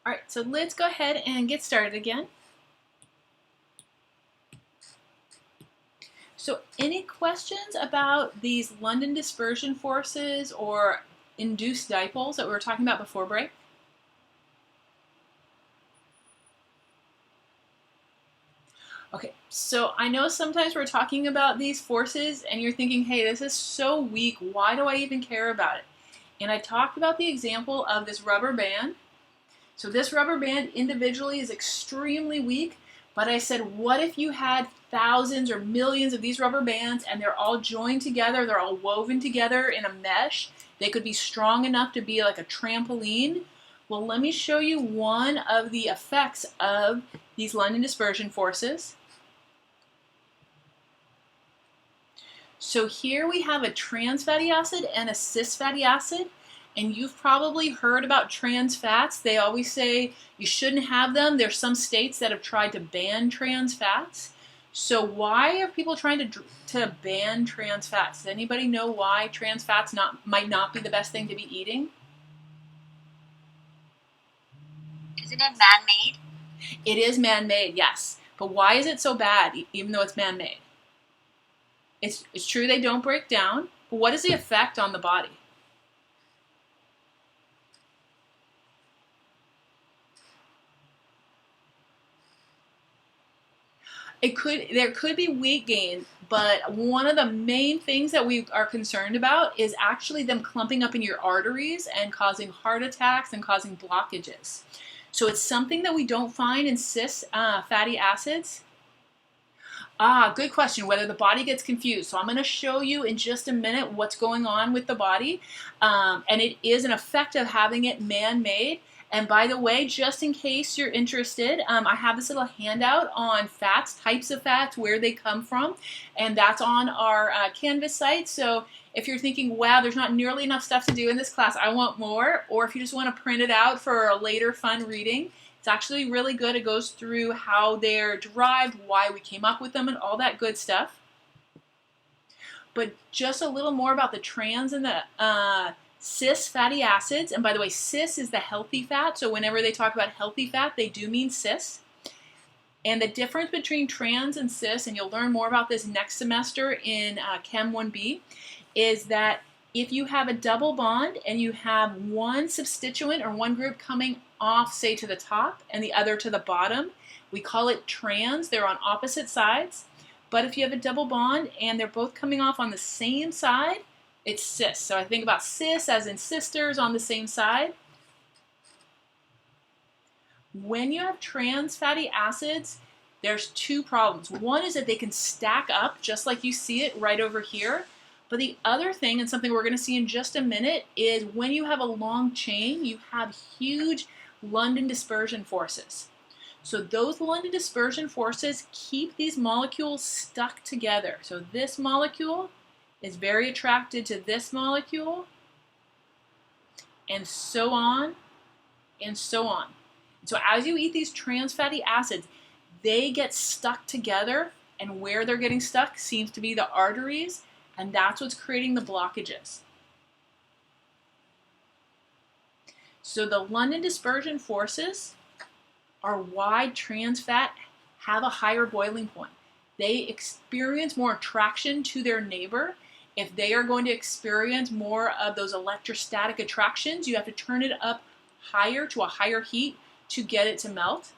All right, so let's go ahead and get started again. So any questions about these London dispersion forces or induced dipoles that we were talking about before break? Okay, so I know sometimes we're talking about these forces and you're thinking, hey, this is so weak. Why do I even care about it? And I talked about the example of this rubber band. So this rubber band individually is extremely weak, but I said, what if you had thousands or millions of these rubber bands and they're all joined together, they're all woven together in a mesh? They could be strong enough to be like a trampoline. Well, let me show you one of the effects of these London dispersion forces. So here we have a trans fatty acid and a cis fatty acid. And you've probably heard about trans fats. They always say you shouldn't have them. There's some states that have tried to ban trans fats. So why are people trying to ban trans fats? Does anybody know why trans fats might not be the best thing to be eating? Isn't it man-made? It is man-made, yes. But why is it so bad, even though it's man-made? It's true they don't break down, but what is the effect on the body? There could be weight gain, but one of the main things that we are concerned about is actually them clumping up in your arteries and causing heart attacks and causing blockages. So it's something that we don't find in cis fatty acids. Good question, whether the body gets confused. So I'm going to show you in just a minute what's going on with the body. And it is an effect of having it man-made. And by the way, just in case you're interested, I have this little handout on fats, types of fats, where they come from. And that's on our Canvas site. So if you're thinking, wow, there's not nearly enough stuff to do in this class, I want more. Or if you just want to print it out for a later fun reading, it's actually really good. It goes through how they're derived, why we came up with them, and all that good stuff. But just a little more about the trans and the cis fatty acids. And by the way, cis is the healthy fat. So whenever they talk about healthy fat, they do mean cis. And the difference between trans and cis, and you'll learn more about this next semester in Chem 1B, is that if you have a double bond and you have one substituent or one group coming off, say, to the top and the other to the bottom, we call it trans. They're on opposite sides. But if you have a double bond and they're both coming off on the same side, it's cis. So I think about cis as in sisters on the same side. When you have trans fatty acids, there's two problems. One is that they can stack up just like you see it right over here. But the other thing, and something we're going to see in just a minute, is when you have a long chain, you have huge London dispersion forces. So those London dispersion forces keep these molecules stuck together. So this molecule is very attracted to this molecule, and so on, and so on. So as you eat these trans fatty acids, they get stuck together, and where they're getting stuck seems to be the arteries, and that's what's creating the blockages. So the London dispersion forces are why trans fat have a higher boiling point. They experience more attraction to their neighbor. If they are going to experience more of those electrostatic attractions, you have to turn it up higher to a higher heat to get it to melt.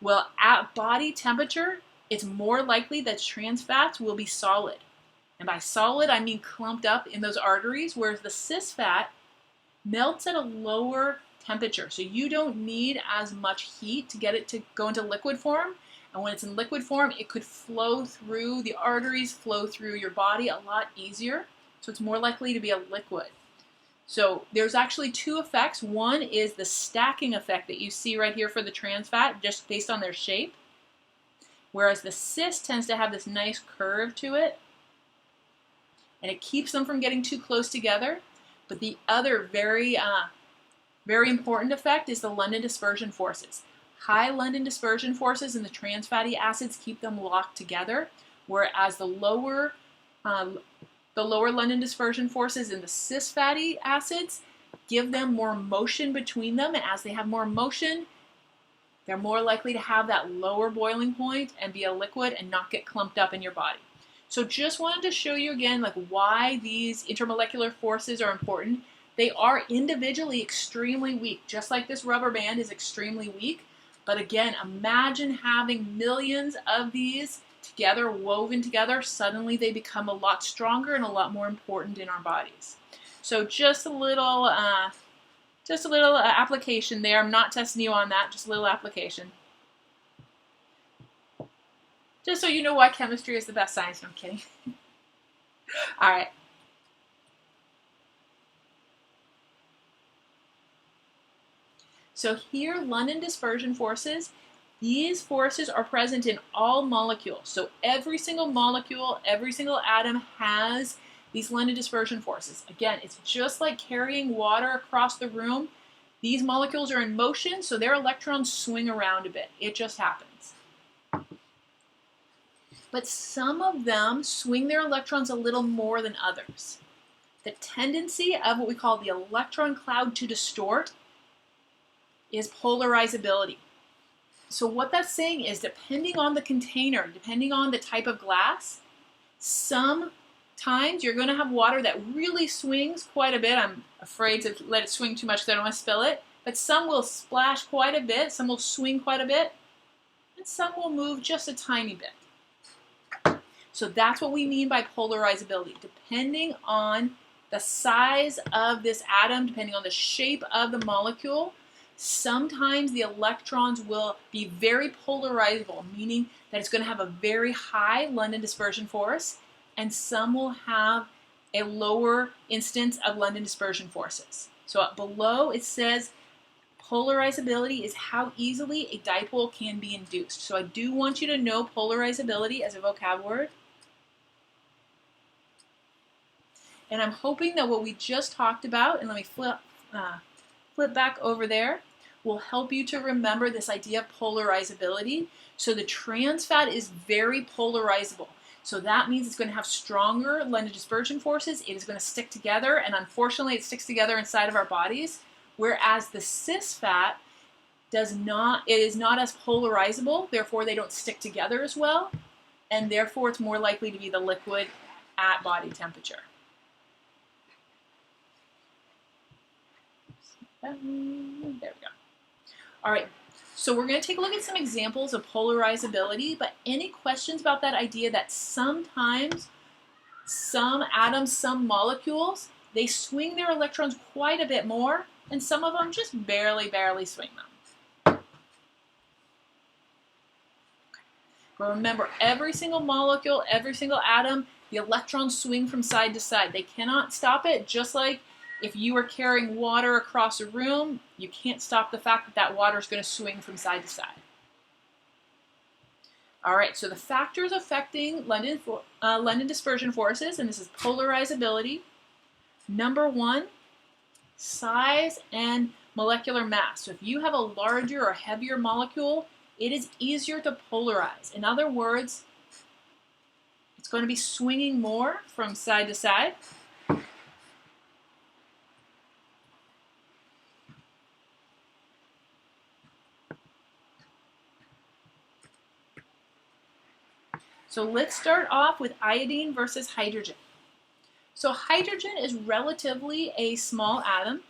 Well, at body temperature, it's more likely that trans fats will be solid. And by solid, I mean clumped up in those arteries, whereas the cis fat melts at a lower temperature. So you don't need as much heat to get it to go into liquid form. And when it's in liquid form, it could flow through the arteries, flow through your body a lot easier. So it's more likely to be a liquid. So there's actually two effects. One is the stacking effect that you see right here for the trans fat, just based on their shape. Whereas the cis tends to have this nice curve to it. And it keeps them from getting too close together. But the other very important effect is the London dispersion forces. High London dispersion forces in the trans fatty acids keep them locked together, whereas the lower London dispersion forces in the cis fatty acids give them more motion between them, and as they have more motion, They're more likely to have that lower boiling point and be a liquid and not get clumped up in your body. So just wanted to show you again like why these intermolecular forces are important. They are individually extremely weak, just like this rubber band is extremely weak. But again, imagine having millions of these together, woven together. Suddenly they become a lot stronger and a lot more important in our bodies. So just a little application there. I'm not testing you on that, just a little application. Just so you know why chemistry is the best science. No, I'm kidding. All right. So here, London dispersion forces, these forces are present in all molecules. So every single molecule, every single atom has these London dispersion forces. Again, it's just like carrying water across the room. These molecules are in motion, so their electrons swing around a bit. It just happens. But some of them swing their electrons a little more than others. The tendency of what we call the electron cloud to distort is polarizability. So what that's saying is, depending on the container, depending on the type of glass, sometimes you're going to have water that really swings quite a bit. I'm afraid to let it swing too much because I don't want to spill it. But some will splash quite a bit, some will swing quite a bit, and some will move just a tiny bit. So that's what we mean by polarizability. Depending on the size of this atom, depending on the shape of the molecule, sometimes the electrons will be very polarizable, meaning that it's going to have a very high London dispersion force, and some will have a lower instance of London dispersion forces. So up below it says polarizability is how easily a dipole can be induced. So I do want you to know polarizability as a vocab word. And I'm hoping that what we just talked about, and let me flip back over there, will help you to remember this idea of polarizability. So the trans fat is very polarizable. So that means it's going to have stronger London dispersion forces. It is going to stick together, and unfortunately it sticks together inside of our bodies. Whereas the cis fat is not as polarizable, therefore they don't stick together as well, and therefore it's more likely to be the liquid at body temperature. There we go. All right, so we're going to take a look at some examples of polarizability, but any questions about that idea that sometimes some atoms, some molecules, they swing their electrons quite a bit more, and some of them just barely swing them. But remember, every single molecule, every single atom, the electrons swing from side to side. They cannot stop it, just like if you are carrying water across a room, you can't stop the fact that that water is going to swing from side to side. All right, so the factors affecting London dispersion forces, and this is polarizability. Number one, size and molecular mass. So if you have a larger or heavier molecule, it is easier to polarize. In other words, it's going to be swinging more from side to side. So let's start off with iodine versus hydrogen. So hydrogen is relatively a small atom.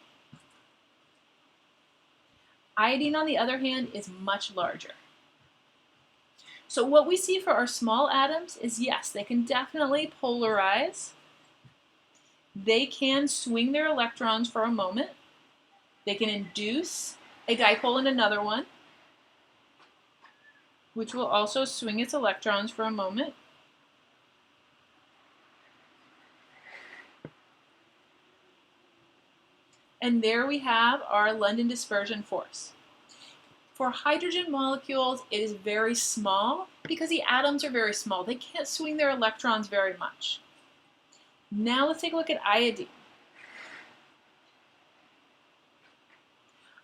Iodine, on the other hand, is much larger. So what we see for our small atoms is, yes, they can definitely polarize. They can swing their electrons for a moment. They can induce a dipole in another one, which will also swing its electrons for a moment. And there we have our London dispersion force. For hydrogen molecules, it is very small because the atoms are very small. They can't swing their electrons very much. Now let's take a look at iodine.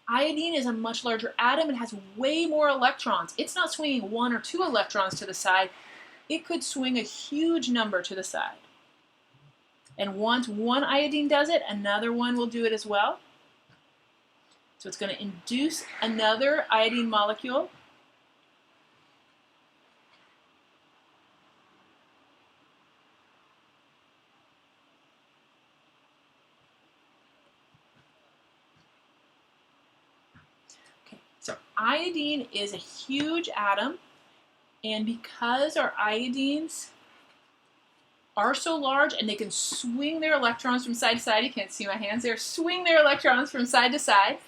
Iodine is a much larger atom. It has way more electrons. It's not swinging 1 or 2 electrons to the side. It could swing a huge number to the side. And once one iodine does it, another one will do it as well. So it's going to induce another iodine molecule. Okay, so iodine is a huge atom, and because our iodines are so large and they can swing their electrons from side to side, you can't see my hands there, swing their electrons from side to side,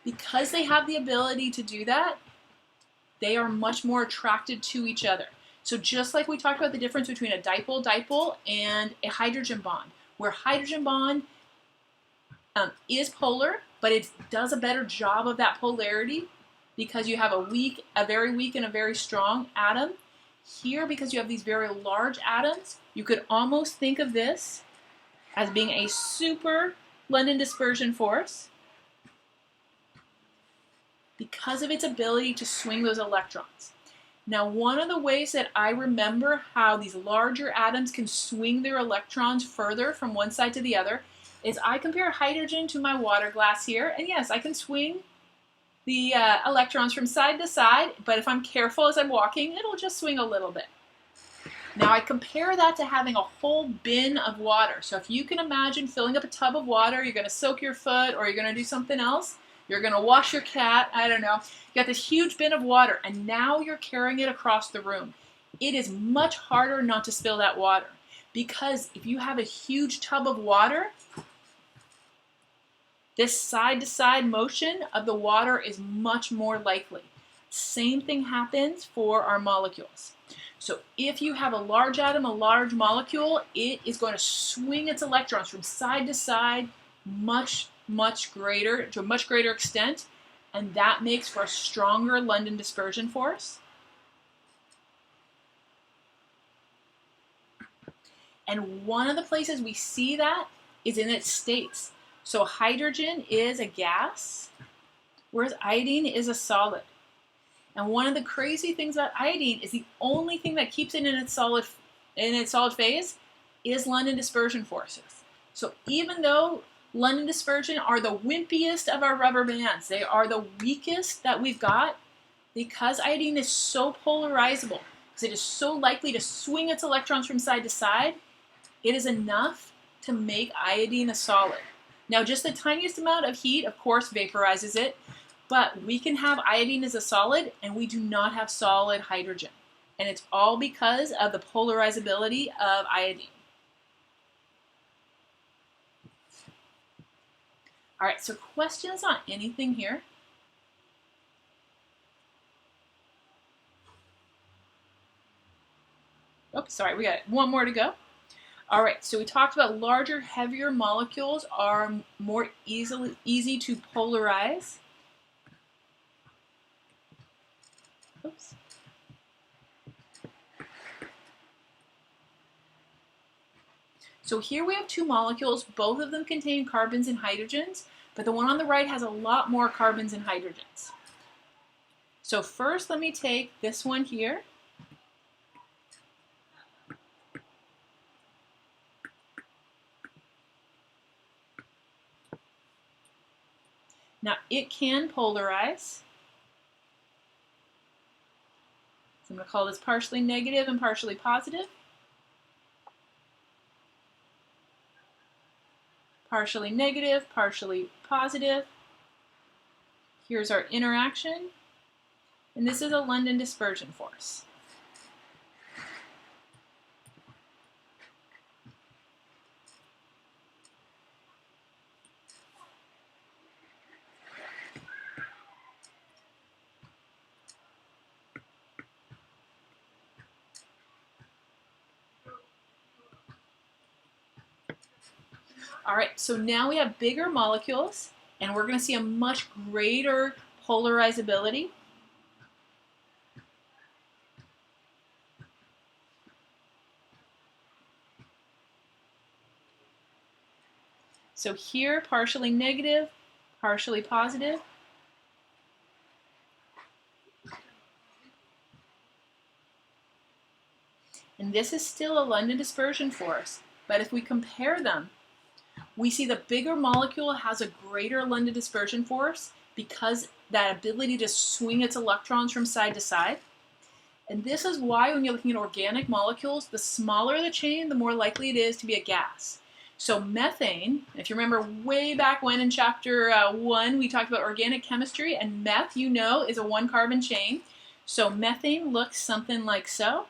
because they have the ability to do that, they are much more attracted to each other. So just like we talked about the difference between a dipole and a hydrogen bond, where hydrogen bond is polar, but it does a better job of that polarity because you have a very weak and a very strong atom. Here, because you have these very large atoms, you could almost think of this as being a super London dispersion force because of its ability to swing those electrons. Now, one of the ways that I remember how these larger atoms can swing their electrons further from one side to the other is I compare hydrogen to my water glass here, and yes, I can swing the electrons from side to side, but if I'm careful as I'm walking, it'll just swing a little bit. Now I compare that to having a whole bin of water. So if you can imagine filling up a tub of water, you're going to soak your foot or you're going to do something else, you're going to wash your cat, I don't know. You got this huge bin of water and now you're carrying it across the room. It is much harder not to spill that water because if you have a huge tub of water, this side-to-side motion of the water is much more likely. Same thing happens for our molecules. So if you have a large atom, a large molecule, it is going to swing its electrons from side to side much greater, to a much greater extent, and that makes for a stronger London dispersion force. And one of the places we see that is in its states. So hydrogen is a gas, whereas iodine is a solid. And one of the crazy things about iodine is the only thing that keeps it in its solid phase is London dispersion forces. So even though London dispersion are the wimpiest of our rubber bands, they are the weakest that we've got, because iodine is so polarizable, because it is so likely to swing its electrons from side to side, it is enough to make iodine a solid. Now, just the tiniest amount of heat, of course, vaporizes it, but we can have iodine as a solid, and we do not have solid hydrogen. And it's all because of the polarizability of iodine. All right, so questions on anything here? Oh, sorry, we got one more to go. All right, so we talked about larger, heavier molecules are more easy to polarize. Oops. So here we have two molecules. Both of them contain carbons and hydrogens, but the one on the right has a lot more carbons and hydrogens. So first, let me take this one here. Now, it can polarize. So I'm going to call this partially negative and partially positive. Partially negative, partially positive. Here's our interaction. And this is a London dispersion force. All right, so now we have bigger molecules, and we're going to see a much greater polarizability. So here, partially negative, partially positive. And this is still a London dispersion force, but if we compare them, We see the bigger molecule has a greater London dispersion force because that ability to swing its electrons from side to side. And this is why when you're looking at organic molecules, the smaller the chain, the more likely it is to be a gas. So methane, if you remember way back when in chapter 1, we talked about organic chemistry, and meth, you know, is a 1-carbon chain. So methane looks something like so.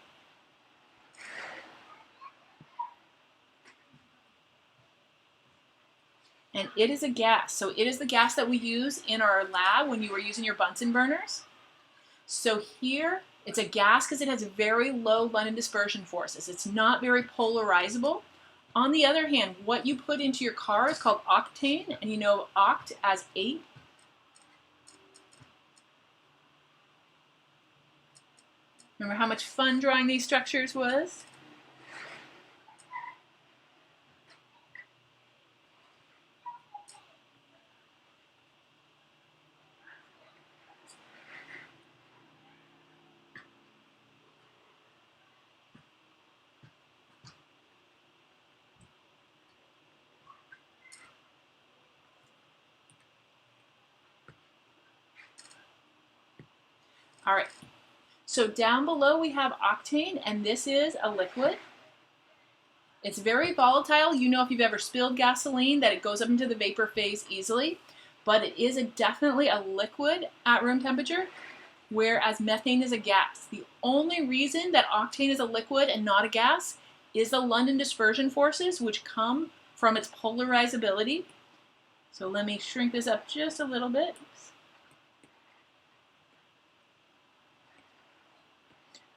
And it is a gas. So it is the gas that we use in our lab when you were using your Bunsen burners. So here, it's a gas because it has very low London dispersion forces. It's not very polarizable. On the other hand, what you put into your car is called octane, and you know oct as 8. Remember how much fun drawing these structures was? All right, so down below we have octane, and this is a liquid. It's very volatile. You know if you've ever spilled gasoline that it goes up into the vapor phase easily, but it is definitely a liquid at room temperature, whereas methane is a gas. The only reason that octane is a liquid and not a gas is the London dispersion forces, which come from its polarizability. So let me shrink this up just a little bit.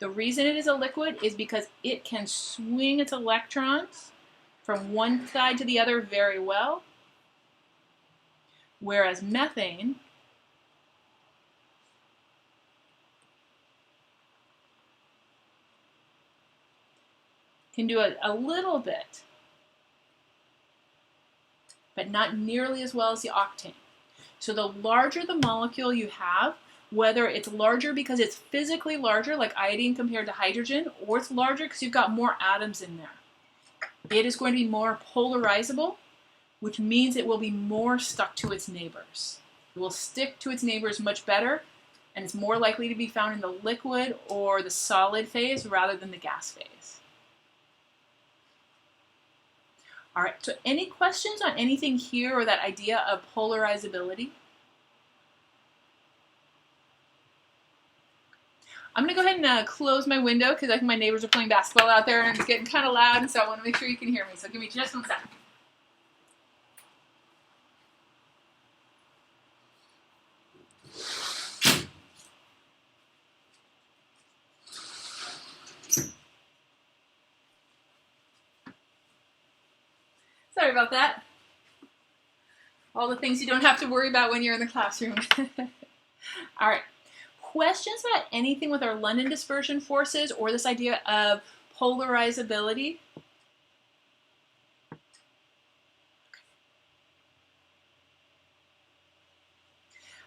The reason it is a liquid is because it can swing its electrons from one side to the other very well, whereas methane can do a little bit, but not nearly as well as the octane. So the larger the molecule you have, whether it's larger because it's physically larger, like iodine compared to hydrogen, or it's larger because you've got more atoms in there, it is going to be more polarizable, which means it will be more stuck to its neighbors. It will stick to its neighbors much better, and it's more likely to be found in the liquid or the solid phase rather than the gas phase. All right, so any questions on anything here or that idea of polarizability? I'm going to go ahead and close my window because I think my neighbors are playing basketball out there and it's getting kind of loud, and so I want to make sure you can hear me. So give me just 1 second. Sorry about that. All the things you don't have to worry about when you're in the classroom. All right. Questions about anything with our London dispersion forces or this idea of polarizability?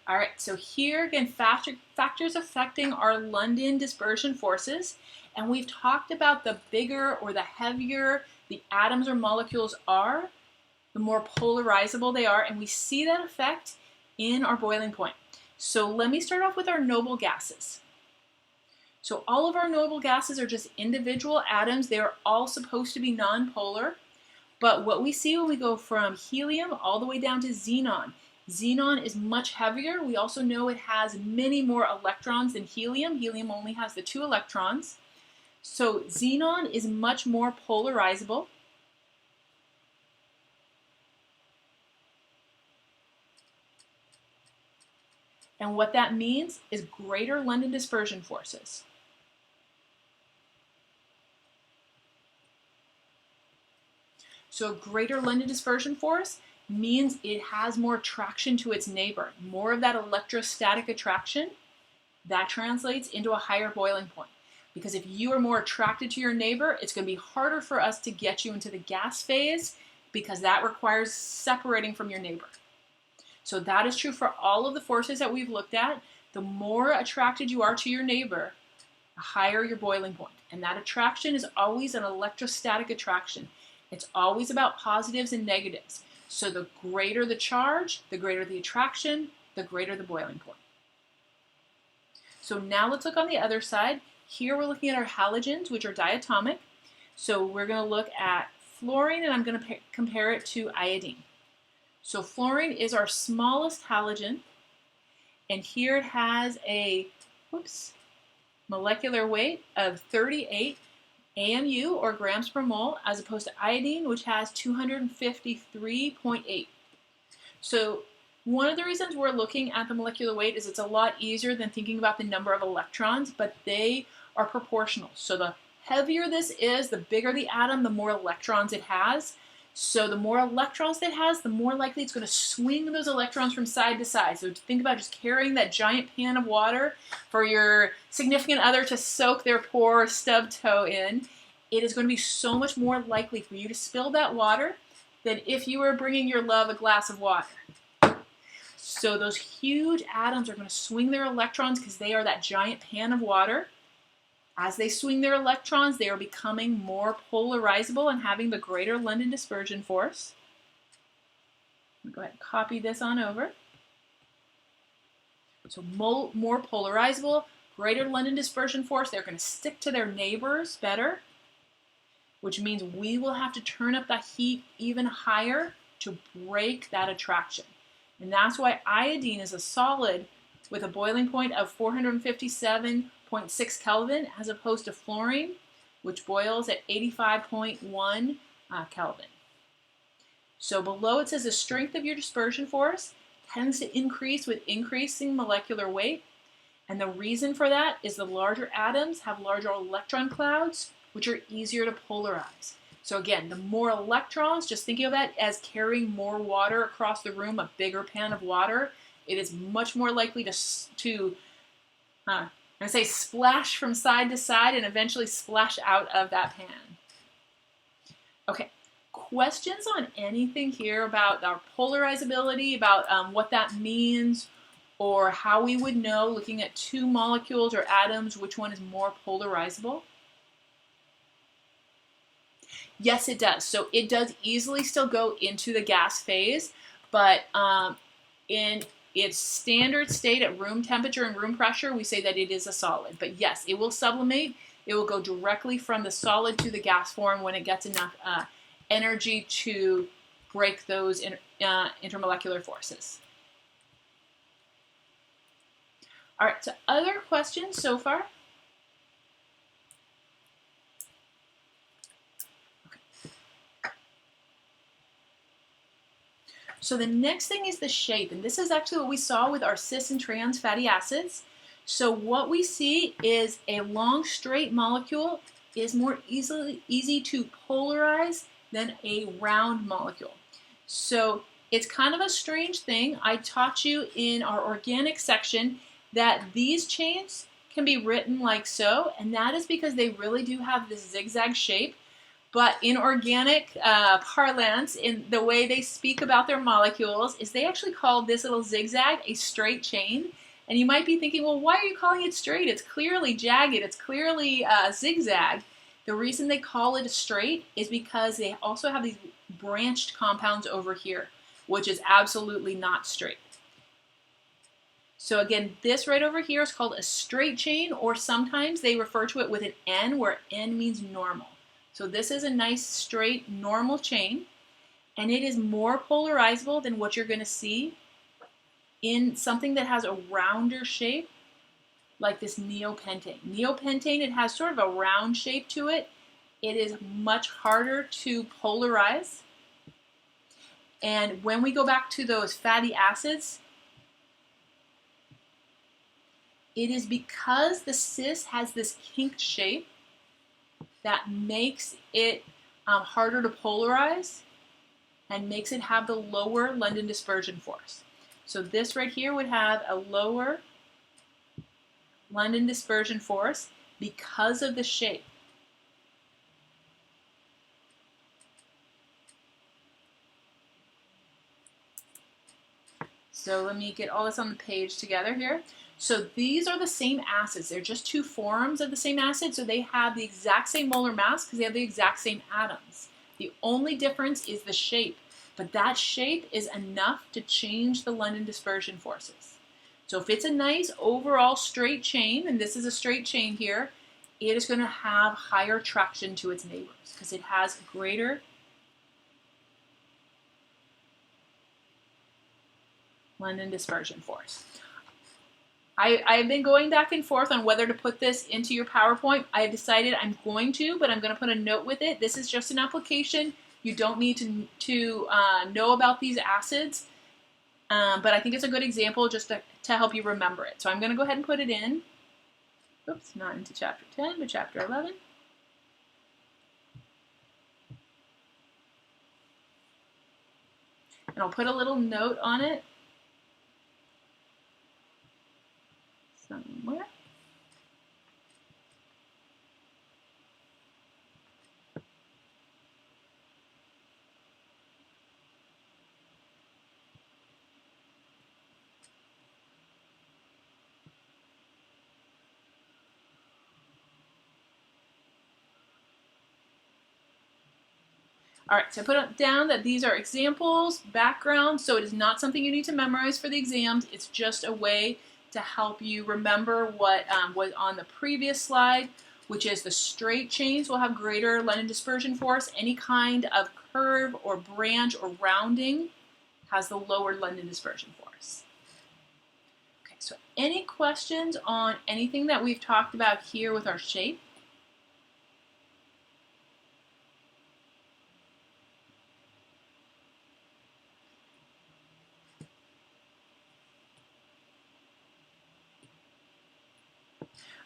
All right, so here again, factors affecting our London dispersion forces, and we've talked about the bigger or the heavier the atoms or molecules are, the more polarizable they are, and we see that effect in our boiling point. So let me start off with our noble gases. So all of our noble gases are just individual atoms. They are all supposed to be nonpolar, but what we see when we go from helium all the way down to xenon, xenon is much heavier. We also know it has many more electrons than helium. Helium only has the 2 electrons. So xenon is much more polarizable. And what that means is greater London dispersion forces. So greater London dispersion force means it has more attraction to its neighbor, more of that electrostatic attraction. That translates into a higher boiling point. Because if you are more attracted to your neighbor, it's going to be harder for us to get you into the gas phase because that requires separating from your neighbor. So that is true for all of the forces that we've looked at. The more attracted you are to your neighbor, the higher your boiling point. And that attraction is always an electrostatic attraction. It's always about positives and negatives. So the greater the charge, the greater the attraction, the greater the boiling point. So now let's look on the other side. Here we're looking at our halogens, which are diatomic. So we're going to look at fluorine, and I'm going to compare it to iodine. So fluorine is our smallest halogen, and here it has a molecular weight of 38 AMU, or grams per mole, as opposed to iodine, which has 253.8. So one of the reasons we're looking at the molecular weight is it's a lot easier than thinking about the number of electrons, but they are proportional. So the heavier this is, the bigger the atom, the more electrons it has. So the more electrons it has, the more likely it's going to swing those electrons from side to side. So think about just carrying that giant pan of water for your significant other to soak their poor stub toe in. It is going to be so much more likely for you to spill that water than if you were bringing your love a glass of water. So those huge atoms are going to swing their electrons because they are that giant pan of water. As they swing their electrons, they are becoming more polarizable and having the greater London dispersion force. Go ahead and copy this on over. So more polarizable, greater London dispersion force. They're going to stick to their neighbors better, which means we will have to turn up the heat even higher to break that attraction. And that's why iodine is a solid with a boiling point of 457.6 Kelvin, as opposed to fluorine, which boils at 85.1 Kelvin. So below it says the strength of your dispersion force tends to increase with increasing molecular weight. And the reason for that is the larger atoms have larger electron clouds, which are easier to polarize. So again, the more electrons, just thinking of that as carrying more water across the room, a bigger pan of water, it is much more likely to splash from side to side and eventually splash out of that pan. Okay, questions on anything here about our polarizability, about what that means, or how we would know, looking at two molecules or atoms, which one is more polarizable? Yes, it does. So it does easily still go into the gas phase, but in its standard state at room temperature and room pressure, we say that it is a solid. But yes, it will sublimate. It will go directly from the solid to the gas form when it gets enough energy to break those intermolecular forces. All right, so other questions so far? So the next thing is the shape, and this is actually what we saw with our cis and trans fatty acids. So what we see is a long straight molecule is more easy to polarize than a round molecule. So it's kind of a strange thing. I taught you in our organic section that these chains can be written like so, and that is because they really do have this zigzag shape. But in organic parlance, in the way they speak about their molecules, is they actually call this little zigzag a straight chain. And you might be thinking, well, why are you calling it straight? It's clearly jagged. It's clearly zigzag. The reason they call it straight is because they also have these branched compounds over here, which is absolutely not straight. So again, this right over here is called a straight chain, or sometimes they refer to it with an N, where N means normal. So this is a nice straight normal chain, and it is more polarizable than what you're going to see in something that has a rounder shape, like this neopentane. Neopentane, it has sort of a round shape to it. It is much harder to polarize. And when we go back to those fatty acids, it is because the cis has this kinked shape that makes it harder to polarize and makes it have the lower London dispersion force. So this right here would have a lower London dispersion force because of the shape. So let me get all this on the page together here. So these are the same acids. They're just two forms of the same acid, so they have the exact same molar mass because they have the exact same atoms. The only difference is the shape, but that shape is enough to change the London dispersion forces. So if it's a nice overall straight chain, and this is a straight chain here, it is going to have higher traction to its neighbors because it has greater London dispersion force. I've been going back and forth on whether to put this into your PowerPoint. I have decided I'm going to, but I'm going to put a note with it. This is just an application. You don't need to know about these acids, but I think it's a good example just to help you remember it. So I'm going to go ahead and put it in. Oops, not into chapter 10, but chapter 11. And I'll put a little note on it somewhere. All right, so I put down that these are examples, background, so it is not something you need to memorize for the exams. It's just a way to help you remember what was on the previous slide, which is the straight chains will have greater London dispersion force. Any kind of curve or branch or rounding has the lower London dispersion force. Okay, so any questions on anything that we've talked about here with our shape?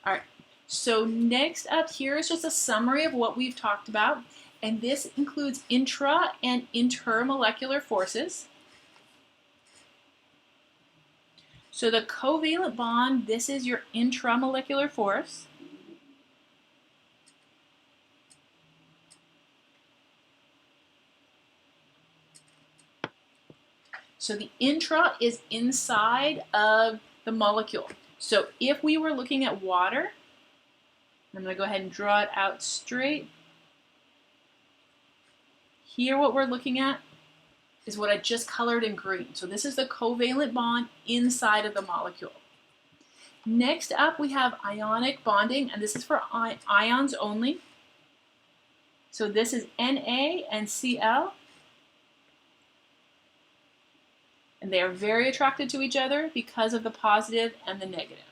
All right, so next up here is just a summary of what we've talked about, and this includes intra and intermolecular forces. So the covalent bond, this is your intramolecular force. So the intra is inside of the molecule. So if we were looking at water, I'm going to go ahead and draw it out straight. Here what we're looking at is what I just colored in green. So this is the covalent bond inside of the molecule. Next up we have ionic bonding, and this is for ions only. So this is Na and Cl. And they are very attracted to each other because of the positive and the negative.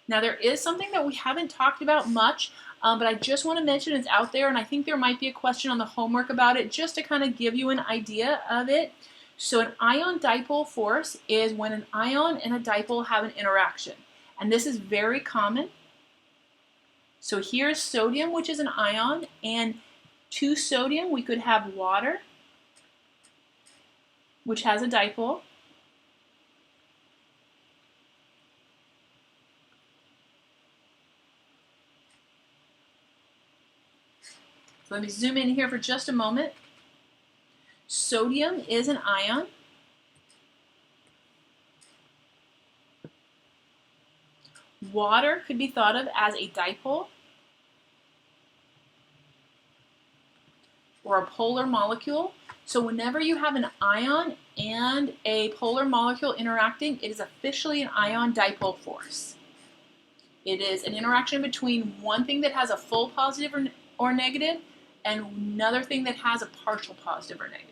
Now there is something that we haven't talked about much, but I just want to mention it's out there, and I think there might be a question on the homework about it just to kind of give you an idea of it. So an ion dipole force is when an ion and a dipole have an interaction. And this is very common. So here's sodium, which is an ion, and to sodium we could have water, which has a dipole. So let me zoom in here for just a moment. Sodium is an ion. Water could be thought of as a dipole or a polar molecule. So whenever you have an ion and a polar molecule interacting, it is officially an ion dipole force. It is an interaction between one thing that has a full positive or negative and another thing that has a partial positive or negative.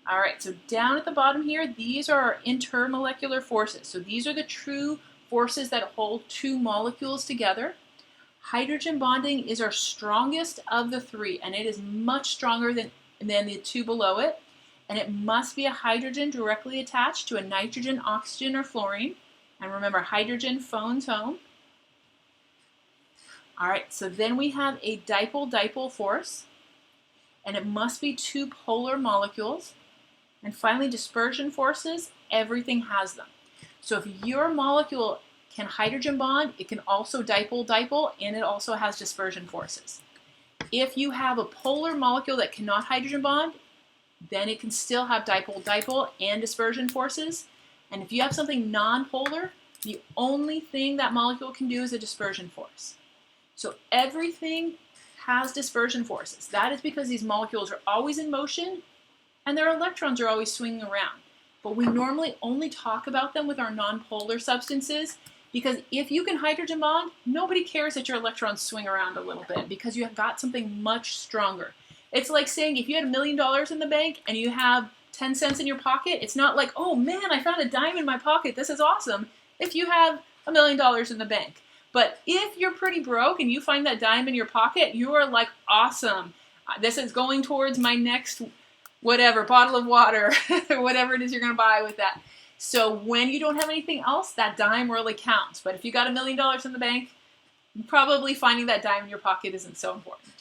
All right, so down at the bottom here, these are our intermolecular forces. So these are the true forces that hold two molecules together. Hydrogen bonding is our strongest of the three, and it is much stronger than the two below it. And it must be a hydrogen directly attached to a nitrogen, oxygen, or fluorine. And remember, hydrogen phones home. All right, so then we have a dipole-dipole force, and it must be two polar molecules. And finally, dispersion forces, everything has them. So if your molecule can hydrogen bond, it can also dipole-dipole, and it also has dispersion forces. If you have a polar molecule that cannot hydrogen bond, then it can still have dipole-dipole and dispersion forces. And if you have something non-polar, The only thing that molecule can do is a dispersion force. So everything has dispersion forces. That is because these molecules are always in motion and their electrons are always swinging around. But we normally only talk about them with our nonpolar substances because if you can hydrogen bond, nobody cares that your electrons swing around a little bit because you have got something much stronger. It's like saying if you had $1 million in the bank and you have 10 cents in your pocket, it's not like, oh man, I found a dime in my pocket, this is awesome, if you have $1 million in the bank. But if you're pretty broke and you find that dime in your pocket, you are like, awesome, this is going towards my next whatever, bottle of water, whatever it is you're going to buy with that. So when you don't have anything else, that dime really counts. But if you got $1 million in the bank, probably finding that dime in your pocket isn't so important.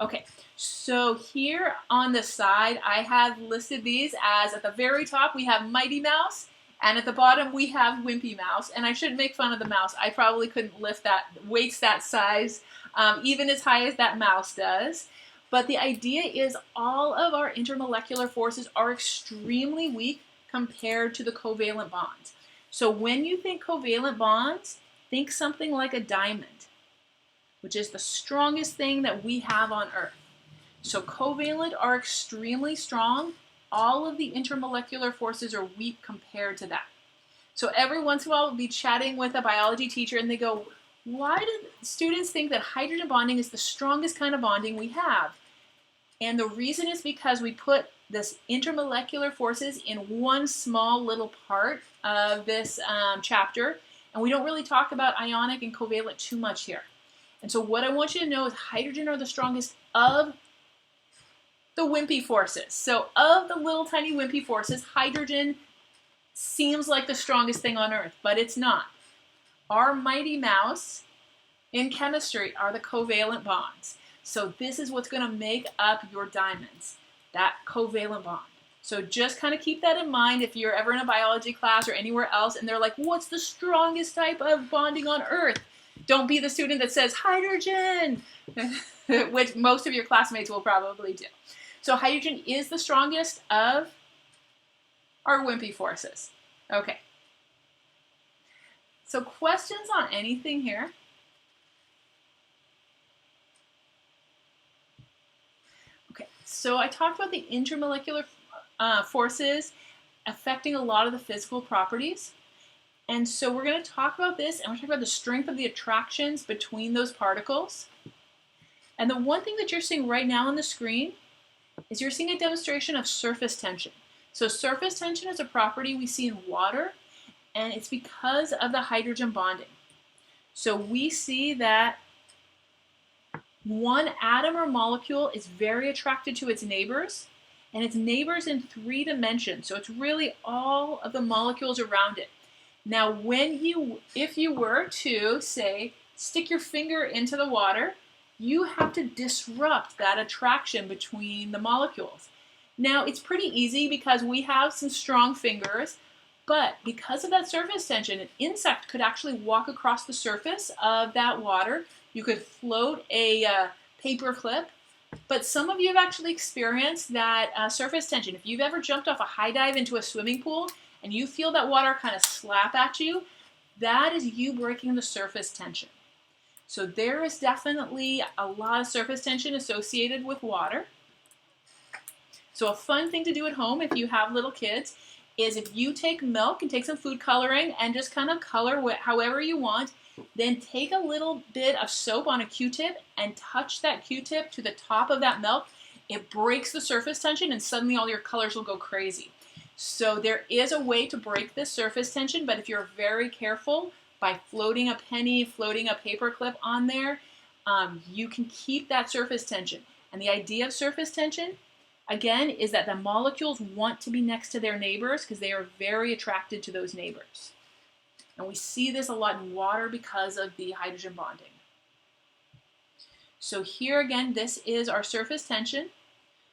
Okay, so here on the side, I have listed these as at the very top we have Mighty Mouse, and at the bottom we have Wimpy Mouse. And I shouldn't make fun of the mouse. I probably couldn't lift that weights that size, even as high as that mouse does. But the idea is all of our intermolecular forces are extremely weak compared to the covalent bonds. So when you think covalent bonds, think something like a diamond, which is the strongest thing that we have on Earth. So covalent are extremely strong. All of the intermolecular forces are weak compared to that. So every once in a while we'll be chatting with a biology teacher and they go, why do students think that hydrogen bonding is the strongest kind of bonding we have? And the reason is because we put this intermolecular forces in one small little part of this chapter, and we don't really talk about ionic and covalent too much here. And so what I want you to know is hydrogen are the strongest of the wimpy forces. So of the little tiny wimpy forces, hydrogen seems like the strongest thing on Earth, but it's not. Our Mighty Mouse in chemistry are the covalent bonds. So this is what's going to make up your diamonds, that covalent bond. So just kind of keep that in mind if you're ever in a biology class or anywhere else and they're like, what's the strongest type of bonding on Earth? Don't be the student that says hydrogen, which most of your classmates will probably do. So hydrogen is the strongest of our wimpy forces. Okay. So questions on anything here? Okay, so I talked about the intermolecular forces affecting a lot of the physical properties. And so we're going to talk about this, and we're talking about the strength of the attractions between those particles. And the one thing that you're seeing right now on the screen is you're seeing a demonstration of surface tension. So surface tension is a property we see in water, and it's because of the hydrogen bonding. So we see that one atom or molecule is very attracted to its neighbors, and its neighbors in 3 dimensions. So it's really all of the molecules around it. Now, if you were to, say, stick your finger into the water, you have to disrupt that attraction between the molecules. Now, it's pretty easy because we have some strong fingers, but because of that surface tension, an insect could actually walk across the surface of that water. You could float a paper clip, but some of you have actually experienced that surface tension. If you've ever jumped off a high dive into a swimming pool and you feel that water kind of slap at you, that is you breaking the surface tension. So there is definitely a lot of surface tension associated with water. So a fun thing to do at home if you have little kids is if you take milk and take some food coloring and just kind of color however you want, then take a little bit of soap on a Q-tip and touch that Q-tip to the top of that milk. It breaks the surface tension and suddenly all your colors will go crazy. So there is a way to break this surface tension, but if you're very careful by floating a penny, floating a paper clip on there, you can keep that surface tension. And the idea of surface tension, again, is that the molecules want to be next to their neighbors because they are very attracted to those neighbors. And we see this a lot in water because of the hydrogen bonding. So here again, this is our surface tension.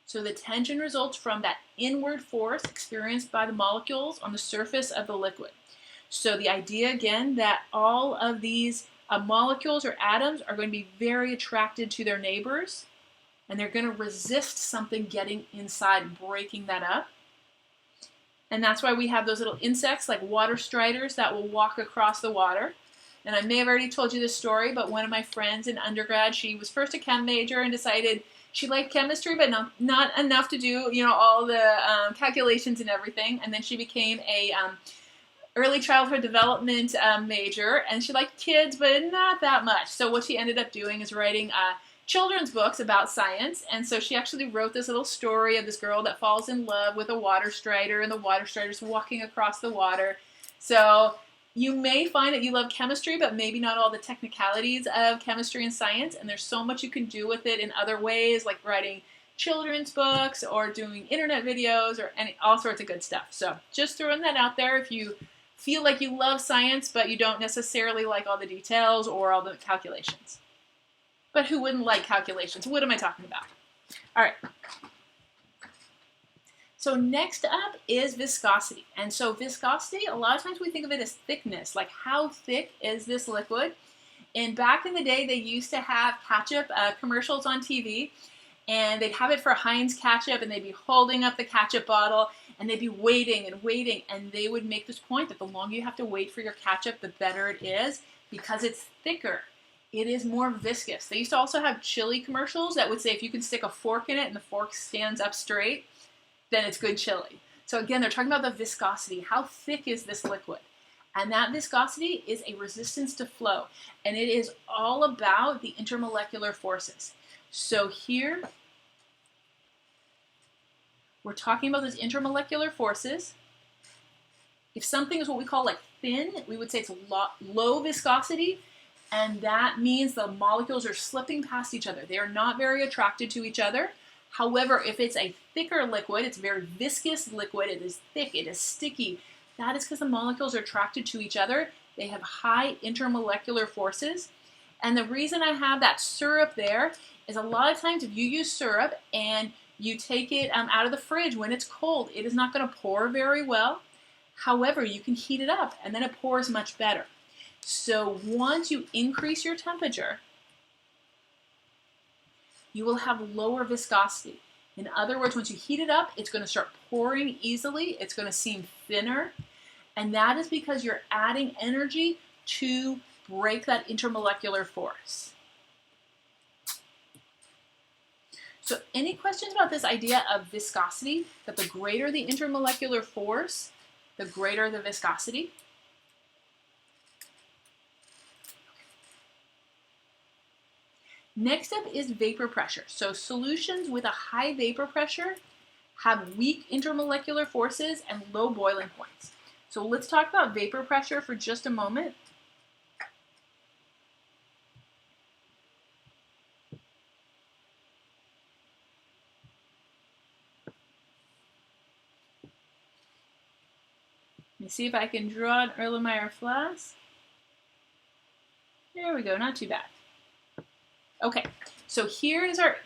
So the tension results from that inward force experienced by the molecules on the surface of the liquid. So the idea again that all of these molecules or atoms are going to be very attracted to their neighbors, and they're going to resist something getting inside and breaking that up. And that's why we have those little insects like water striders that will walk across the water. And I may have already told you this story, but one of my friends in undergrad, she was first a chem major and decided she liked chemistry, but not enough to do, all the calculations and everything. And then she became a early childhood development major, and she liked kids, but not that much. So what she ended up doing is writing children's books about science. And so she actually wrote this little story of this girl that falls in love with a water strider, and the water strider's walking across the water. So you may find that you love chemistry, but maybe not all the technicalities of chemistry and science, and there's so much you can do with it in other ways, like writing children's books or doing internet videos or all sorts of good stuff. So just throwing that out there if you feel like you love science, but you don't necessarily like all the details or all the calculations. But who wouldn't like calculations? What am I talking about? All right. So next up is viscosity. And so viscosity, a lot of times we think of it as thickness, like how thick is this liquid? And back in the day, they used to have ketchup commercials on TV, and they'd have it for Heinz ketchup, and they'd be holding up the ketchup bottle, and they'd be waiting and waiting, and they would make this point that the longer you have to wait for your ketchup, the better it is, because it's thicker. It is more viscous. They used to also have chili commercials that would say if you can stick a fork in it and the fork stands up straight, then it's good chili. So again, they're talking about the viscosity. How thick is this liquid? And that viscosity is a resistance to flow. And it is all about the intermolecular forces. So here, we're talking about those intermolecular forces. If something is what we call like thin, we would say it's low viscosity. And that means the molecules are slipping past each other. They are not very attracted to each other. However, if it's a thicker liquid, it's a very viscous liquid, it is thick, it is sticky, that is because the molecules are attracted to each other. They have high intermolecular forces. And the reason I have that syrup there is a lot of times if you use syrup and you take it out of the fridge when it's cold, it is not going to pour very well. However, you can heat it up and then it pours much better. So once you increase your temperature, you will have lower viscosity. In other words, once you heat it up, it's going to start pouring easily. It's going to seem thinner. And that is because you're adding energy to break that intermolecular force. So any questions about this idea of viscosity, that the greater the intermolecular force, the greater the viscosity? Next up is vapor pressure. So solutions with a high vapor pressure have weak intermolecular forces and low boiling points. So let's talk about vapor pressure for just a moment. Let me see if I can draw an Erlenmeyer flask. There we go, not too bad. Okay, so here is our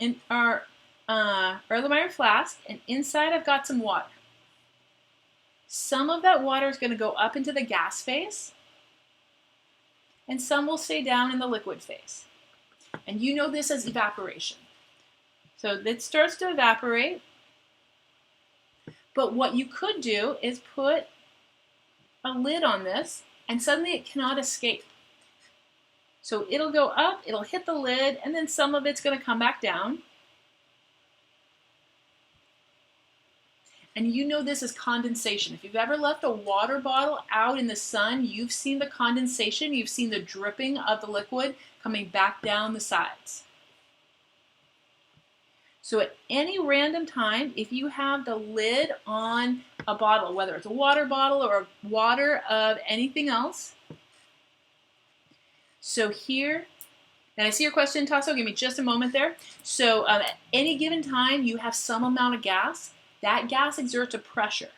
Erlenmeyer flask, and inside I've got some water. Some of that water is going to go up into the gas phase, and some will stay down in the liquid phase. And you know this as evaporation. So it starts to evaporate, but what you could do is put a lid on this, and suddenly it cannot escape. So it'll go up, it'll hit the lid, and then some of it's going to come back down. And you know this is condensation. If you've ever left a water bottle out in the sun, you've seen the condensation, you've seen the dripping of the liquid coming back down the sides. So at any random time, if you have the lid on a bottle, whether it's a water bottle or water of anything else, so here, and I see your question, Tasso, give me just a moment there. So at any given time, you have some amount of gas. That gas exerts a pressure.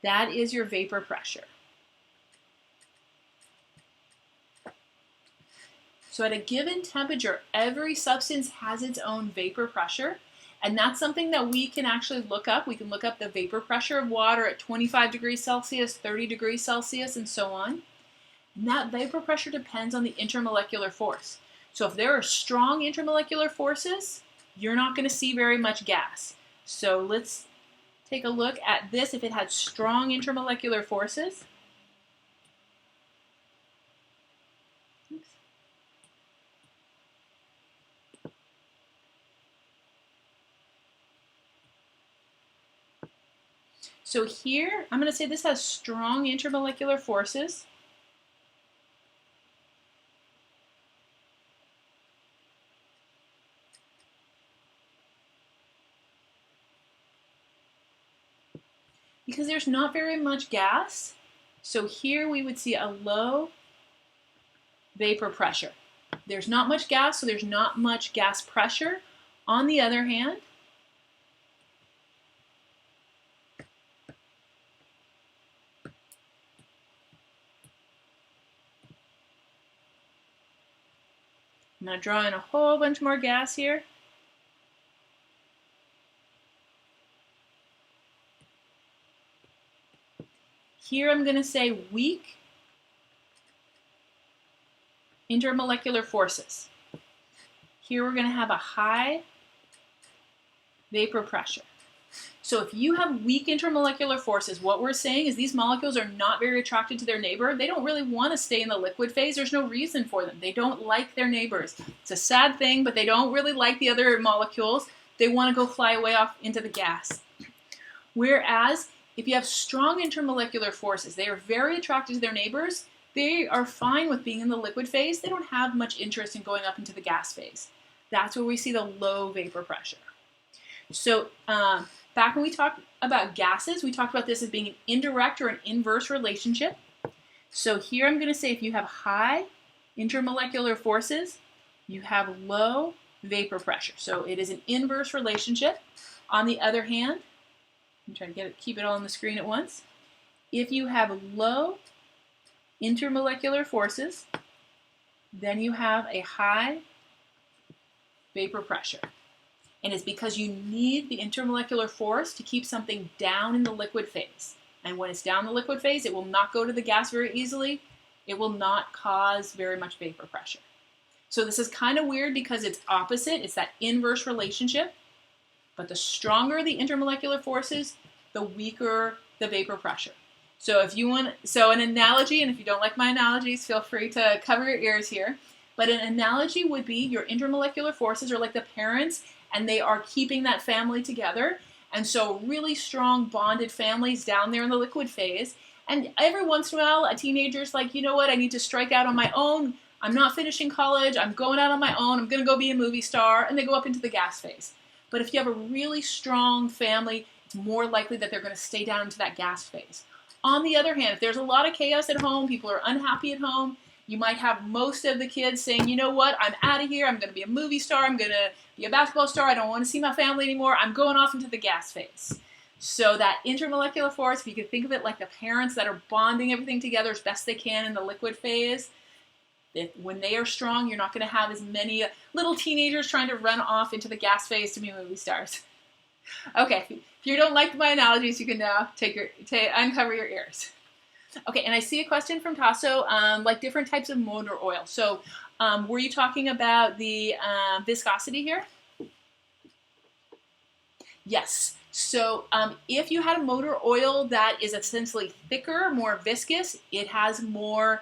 That is your vapor pressure. So at a given temperature, every substance has its own vapor pressure. And that's something that we can actually look up. We can look up the vapor pressure of water at 25 degrees Celsius, 30 degrees Celsius, and so on. And that vapor pressure depends on the intermolecular force. So if there are strong intermolecular forces, you're not going to see very much gas. So let's take a look at this if it had strong intermolecular forces. Oops. So here, I'm going to say this has strong intermolecular forces. Because there's not very much gas, so here we would see a low vapor pressure. There's not much gas, so there's not much gas pressure. On the other hand, I'm going to draw in a whole bunch more gas here. Here I'm going to say weak intermolecular forces. Here we're going to have a high vapor pressure. So if you have weak intermolecular forces, what we're saying is these molecules are not very attracted to their neighbor. They don't really want to stay in the liquid phase. There's no reason for them. They don't like their neighbors. It's a sad thing, but they don't really like the other molecules. They want to go fly away off into the gas. Whereas if you have strong intermolecular forces, they are very attracted to their neighbors. They are fine with being in the liquid phase. They don't have much interest in going up into the gas phase. That's where we see the low vapor pressure. So back when we talked about gases, we talked about this as being an indirect or an inverse relationship. So here I'm going to say if you have high intermolecular forces, you have low vapor pressure. So it is an inverse relationship. On the other hand, I'm trying to keep it all on the screen at once. If you have low intermolecular forces, then you have a high vapor pressure. And it's because you need the intermolecular force to keep something down in the liquid phase. And when it's down in the liquid phase, it will not go to the gas very easily. It will not cause very much vapor pressure. So this is kind of weird because it's opposite. It's that inverse relationship. But the stronger the intermolecular forces, the weaker the vapor pressure. So if you want, an analogy, and if you don't like my analogies, feel free to cover your ears here. But an analogy would be your intermolecular forces are like the parents, and they are keeping that family together. And so really strong bonded families down there in the liquid phase. And every once in a while, a teenager's like, you know what, I need to strike out on my own. I'm not finishing college. I'm going out on my own. I'm going to go be a movie star. And they go up into the gas phase. But if you have a really strong family, it's more likely that they're going to stay down into that gas phase. On the other hand, if there's a lot of chaos at home, people are unhappy at home, you might have most of the kids saying, you know what, I'm out of here. I'm going to be a movie star. I'm going to be a basketball star. I don't want to see my family anymore. I'm going off into the gas phase. So that intermolecular force, if you could think of it like the parents that are bonding everything together as best they can in the liquid phase, when they are strong, you're not going to have as many little teenagers trying to run off into the gas phase to be movie stars. Okay, if you don't like my analogies, you can now uncover your ears. Okay, and I see a question from Tasso, like different types of motor oil. So were you talking about the viscosity here? Yes. So if you had a motor oil that is essentially thicker, more viscous, it has more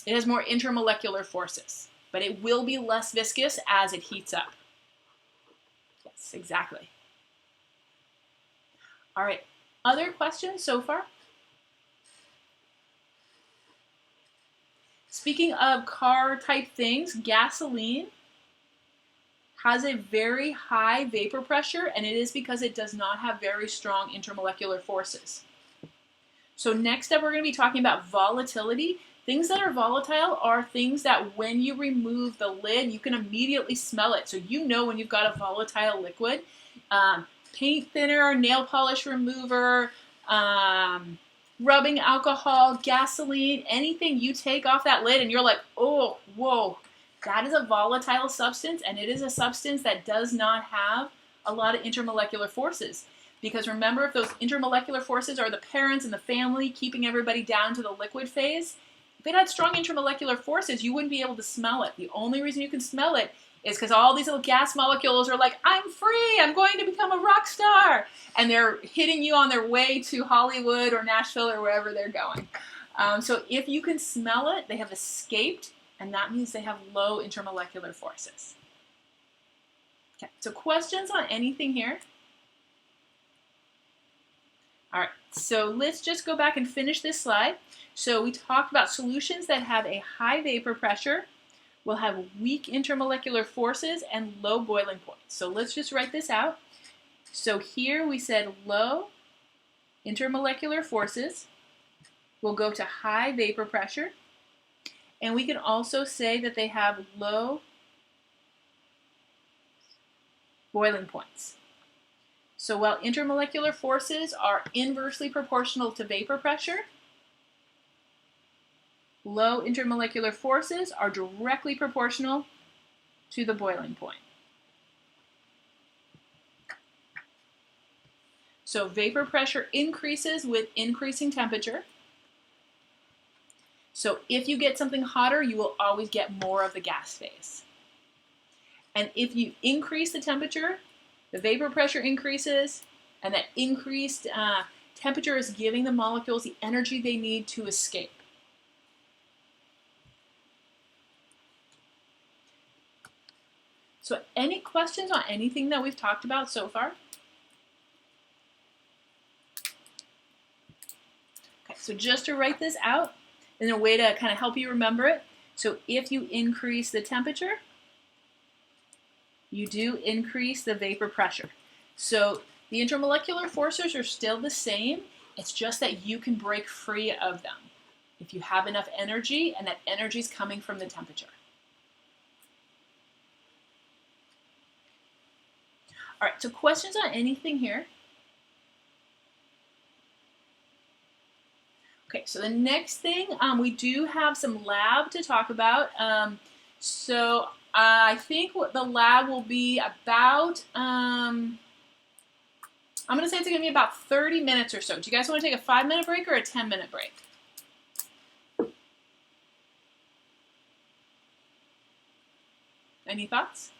intermolecular forces, but it will be less viscous as it heats up. Yes, exactly. All right, other questions so far? Speaking of car type things, gasoline has a very high vapor pressure, and it is because it does not have very strong intermolecular forces. So next up, we're going to be talking about volatility. Things that are volatile are things that when you remove the lid, you can immediately smell it. So you know when you've got a volatile liquid. Paint thinner, nail polish remover, rubbing alcohol, gasoline, anything you take off that lid and you're like, oh, whoa, that is a volatile substance, and it is a substance that does not have a lot of intermolecular forces. Because remember, if those intermolecular forces are the parents and the family keeping everybody down to the liquid phase, If it had strong intermolecular forces, you wouldn't be able to smell it. The only reason you can smell it is because all these little gas molecules are like, I'm free, I'm going to become a rock star. And they're hitting you on their way to Hollywood or Nashville or wherever they're going. So if you can smell it, they have escaped, and that means they have low intermolecular forces. Okay, so questions on anything here? All right, so let's just go back and finish this slide. So we talked about solutions that have a high vapor pressure will have weak intermolecular forces and low boiling points. So let's just write this out. So here we said low intermolecular forces will go to high vapor pressure. And we can also say that they have low boiling points. So while intermolecular forces are inversely proportional to vapor pressure, low intermolecular forces are directly proportional to the boiling point. So vapor pressure increases with increasing temperature. So if you get something hotter, you will always get more of the gas phase. And if you increase the temperature, the vapor pressure increases, and that increased temperature is giving the molecules the energy they need to escape. So any questions on anything that we've talked about so far? Okay, so just to write this out, and a way to kind of help you remember it. So if you increase the temperature, you do increase the vapor pressure. So the intermolecular forces are still the same. It's just that you can break free of them if you have enough energy, and that energy is coming from the temperature. All right, so questions on anything here? Okay, so the next thing, we do have some lab to talk about. So I think what the lab will be about, I'm going to say it's going to be about 30 minutes or so. Do you guys want to take a 5-minute break or a 10-minute break? Any thoughts?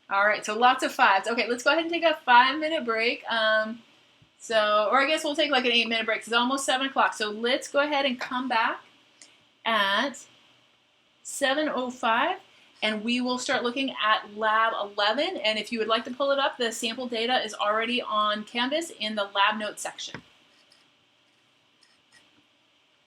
All right, so lots of fives. Okay, let's go ahead and take a 5-minute break. Or I guess we'll take like an 8-minute break. It's almost 7 o'clock. So let's go ahead and come back at 7:05, and we will start looking at Lab 11. And if you would like to pull it up, the sample data is already on Canvas in the Lab Notes section.